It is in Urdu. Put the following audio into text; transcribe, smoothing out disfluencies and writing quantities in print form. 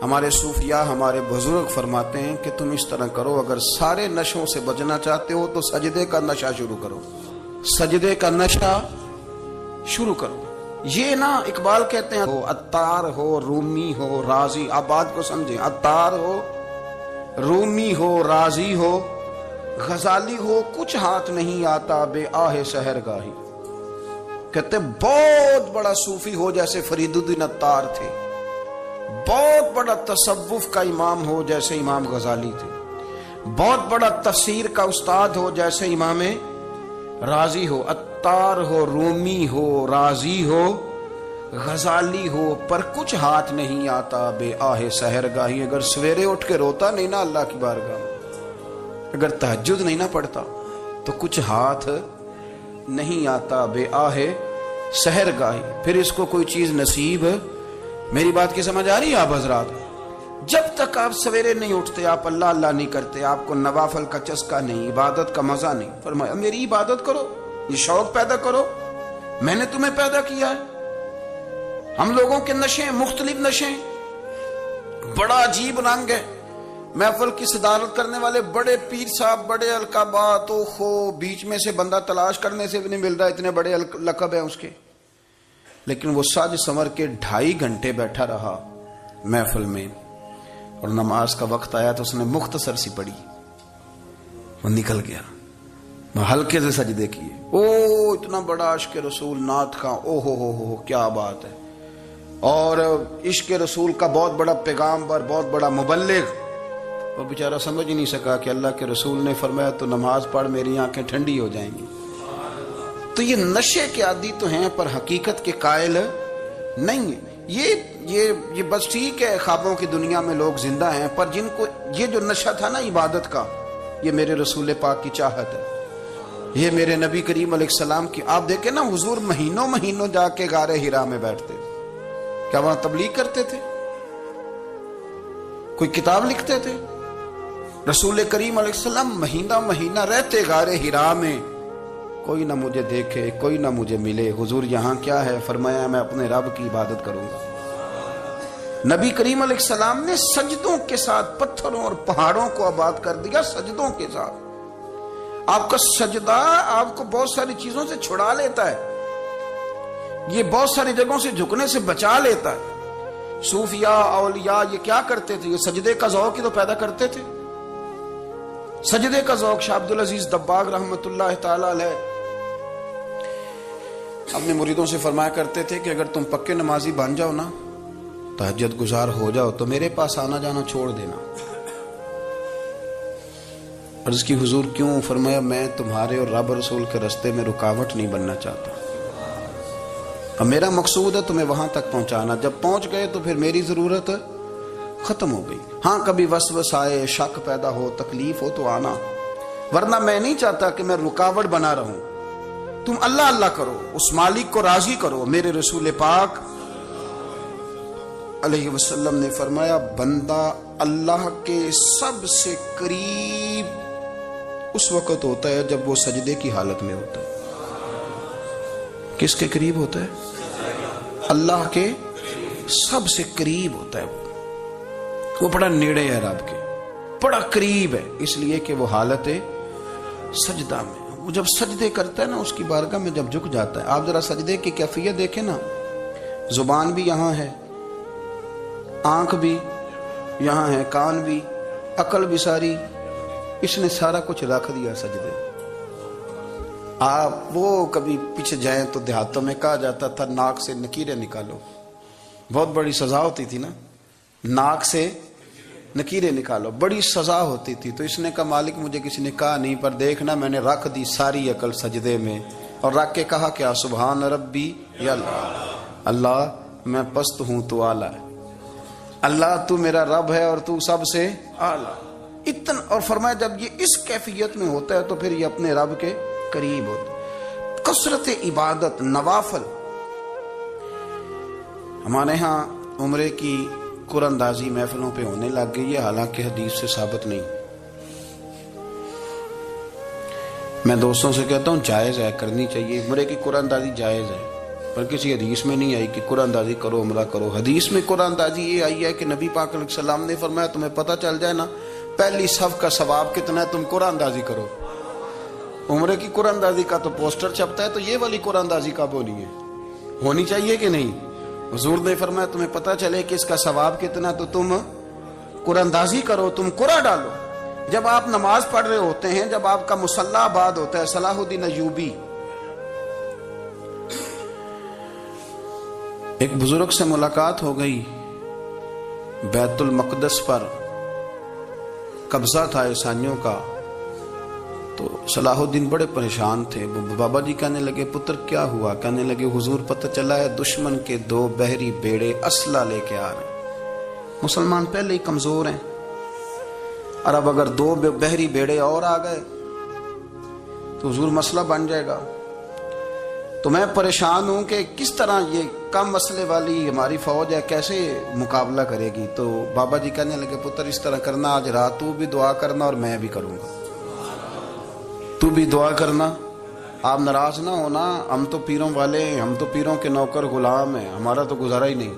ہمارے صوفیاء ہمارے بزرگ فرماتے ہیں کہ تم اس طرح کرو، اگر سارے نشوں سے بچنا چاہتے ہو تو سجدے کا نشہ شروع کرو، سجدے کا نشہ شروع کرو۔ یہ نا اقبال کہتے ہیں عطار ہو، رومی ہو، رازی، آپ بات کو سمجھیں، عطار ہو، رومی ہو، رازی ہو، غزالی ہو، کچھ ہاتھ نہیں آتا بے آہ سحر گاہی۔ کہتے بہت بڑا صوفی ہو جیسے فرید الدین عطار تھے، بہت بڑا تصوف کا امام ہو جیسے امام غزالی تھے، بہت بڑا تفسیر کا استاد ہو جیسے امام رازی ہو، عطار ہو، رومی ہو، رازی ہو، غزالی ہو، پر کچھ ہاتھ نہیں آتا بے آہ سحر گاہی۔ اگر سویرے اٹھ کے روتا نہیں نا اللہ کی بارگاہ میں، اگر تہجد نہیں نہ پڑھتا تو کچھ ہاتھ نہیں آتا بے آہ سحر گاہی، پھر اس کو کوئی چیز نصیب۔ میری بات کی سمجھ آ رہی ہے آپ حضرات؟ جب تک آپ سویرے نہیں اٹھتے، آپ اللہ اللہ نہیں کرتے، آپ کو نوافل کا چسکا نہیں، عبادت کا مزہ نہیں، فرمایا میری عبادت کرو، یہ شوق پیدا کرو، میں نے تمہیں پیدا کیا ہے۔ ہم لوگوں کے نشے مختلف نشے، بڑا عجیب رنگ ہے۔ محفل کی صدارت کرنے والے بڑے پیر صاحب، بڑے القابات، بیچ میں سے بندہ تلاش کرنے سے بھی نہیں مل رہا، اتنے بڑے لقب ہیں اس کے، لیکن وہ سج سنور کے 2.5 گھنٹے بیٹھا رہا محفل میں، اور نماز کا وقت آیا تو اس نے مختصر سی پڑھی، وہ نکل گیا، وہ ہلکے سے سجدے کیے۔ اتنا بڑا عشق رسول، نعت خواں، ہو کیا بات ہے، اور عشق رسول کا بہت بڑا پیغامبر، بہت بڑا مبلغ، وہ بیچارہ سمجھ ہی نہیں سکا کہ اللہ کے رسول نے فرمایا تو نماز پڑھ میری آنکھیں ٹھنڈی ہو جائیں گی۔ تو یہ نشے کے عادی تو ہیں پر حقیقت کے قائل نہیں ہیں۔ یہ بس ٹھیک ہے، خوابوں کی دنیا میں لوگ زندہ ہیں، پر جن کو یہ جو نشہ تھا نا عبادت کا، یہ میرے رسول پاک کی چاہت ہے، یہ میرے نبی کریم علیہ السلام کی۔ آپ دیکھیں نا حضور مہینوں جا کے غار حرا میں بیٹھتے، کیا وہاں تبلیغ کرتے تھے؟ کوئی کتاب لکھتے تھے؟ رسول کریم علیہ السلام مہینہ رہتے غار حرا میں، کوئی نہ مجھے دیکھے، کوئی نہ مجھے ملے، حضور یہاں کیا ہے؟ فرمایا میں اپنے رب کی عبادت کروں گا۔ نبی کریم علیہ السلام نے سجدوں کے ساتھ پتھروں اور پہاڑوں کو آباد کر دیا، سجدوں کے ساتھ۔ آپ کا سجدہ آپ کو بہت ساری چیزوں سے چھڑا لیتا ہے، یہ بہت ساری جگہوں سے جھکنے سے بچا لیتا ہے۔ صوفیاء، اولیاء یہ کیا کرتے تھے؟ یہ سجدے کا ذوق ہی تو پیدا کرتے تھے، سجدے کا ذوق۔ شاہ عبدالعزیز دباغ رحمۃ اللہ تعالی علیہ اپنے مریدوں سے فرمایا کرتے تھے کہ اگر تم پکے نمازی بن جاؤ نا، تہجد گزار ہو جاؤ، تو میرے پاس آنا جانا چھوڑ دینا۔ عرض کی حضور کیوں؟ فرمایا میں تمہارے اور رب رسول کے رستے میں رکاوٹ نہیں بننا چاہتا، اب میرا مقصود ہے تمہیں وہاں تک پہنچانا، جب پہنچ گئے تو پھر میری ضرورت ختم ہو گئی۔ ہاں کبھی وسوس آئے، شک پیدا ہو، تکلیف ہو تو آنا، ورنہ میں نہیں چاہتا کہ میں رکاوٹ بنا رہوں۔ تم اللہ اللہ کرو، اس مالک کو راضی کرو۔ میرے رسول پاک علیہ وسلم نے فرمایا بندہ اللہ کے سب سے قریب اس وقت ہوتا ہے جب وہ سجدے کی حالت میں ہوتا ہے۔ کس کے قریب ہوتا ہے؟ اللہ کے سب سے قریب ہوتا ہے، وہ بڑا نیڑے ہے رب کے، بڑا قریب ہے، اس لیے کہ وہ حالت سجدہ میں، وہ جب سجدے کرتا ہے نا اس کی بارگاہ میں جب جھک جاتا ہے۔ آپ ذرا سجدے کی کیفیت دیکھیں نا، زبان بھی یہاں ہے، آنکھ بھی یہاں ہے، کان بھی، عقل بھی ساری، اس نے سارا کچھ رکھ دیا سجدے۔ آپ وہ کبھی پیچھے جائیں تو دیہاتوں میں کہا جاتا تھا ناک سے نکیریں نکالو، بہت بڑی سزا ہوتی تھی نا، ناک سے نکیریں نکالو، بڑی سزا ہوتی تھی۔ تو اس نے کہا مالک مجھے کسی نے کہا نہیں، پر دیکھنا میں نے رکھ دی ساری عقل سجدے میں، اور رکھ کے کہا کیا؟ سبحان ربی یا اللہ، اللہ میں پست ہوں تو اعلیٰ ہے، اللہ تو میرا رب ہے اور تو سب سے اعلیٰ اتنا۔ اور فرمایا جب یہ اس کیفیت میں ہوتا ہے تو پھر یہ اپنے رب کے قریب ہوتا ہے۔ کثرت عبادت، نوافل۔ ہمارے ہاں عمرے کی قرآن اندازی محفلوں پہ ہونے لگ گئی ہے، حالانکہ حدیث سے ثابت نہیں۔ میں دوستوں سے کہتا ہوں جائز ہے، کرنی چاہیے، عمرے کی قرآن اندازی جائز ہے، پر کسی حدیث میں نہیں آئی کہ قرآن اندازی کرو عمرہ کرو. حدیث میں قرآن اندازی یہ آئی ہے کہ نبی پاک علیہ السلام نے فرمایا تمہیں پتہ چل جائے نا پہلی صف کا ثواب کتنا ہے تم قرآن اندازی کرو. عمرے کی قرآن اندازی کا تو پوسٹر چھپتا ہے, تو یہ والی قرآن اندازی کب ہونی ہے؟ ہونی چاہیے کہ نہیں؟ حضور نے فرمایا تمہیں پتہ چلے کہ اس کا ثواب کتنا تو تم قرآن اندازی کرو, تم قرآن ڈالو. جب آپ نماز پڑھ رہے ہوتے ہیں, جب آپ کا مصلی آباد ہوتا ہے, صلاح الدین ایوبی ایک بزرگ سے ملاقات ہو گئی, بیت المقدس پر قبضہ تھا عیسائیوں کا. تو صلاح الدین بڑے پریشان تھے. بابا جی کہنے لگے پتر کیا ہوا؟ کہنے لگے حضور پتہ چلا ہے دشمن کے 2 بحری بیڑے اسلحہ لے کے آ رہے ہیں. مسلمان پہلے ہی کمزور ہیں, اور اب اگر 2 بحری بیڑے اور آ گئے تو حضور مسئلہ بن جائے گا. تو میں پریشان ہوں کہ کس طرح یہ کم مسئلے والی ہماری فوج ہے کیسے مقابلہ کرے گی. تو بابا جی کہنے لگے پتر اس طرح کرنا, آج رات تو بھی دعا کرنا اور میں بھی کروں گا, تو بھی دعا کرنا. آپ ناراض نہ ہونا, ہم تو پیروں والے ہیں, ہم تو پیروں کے نوکر غلام ہیں, ہمارا تو گزارا ہی نہیں.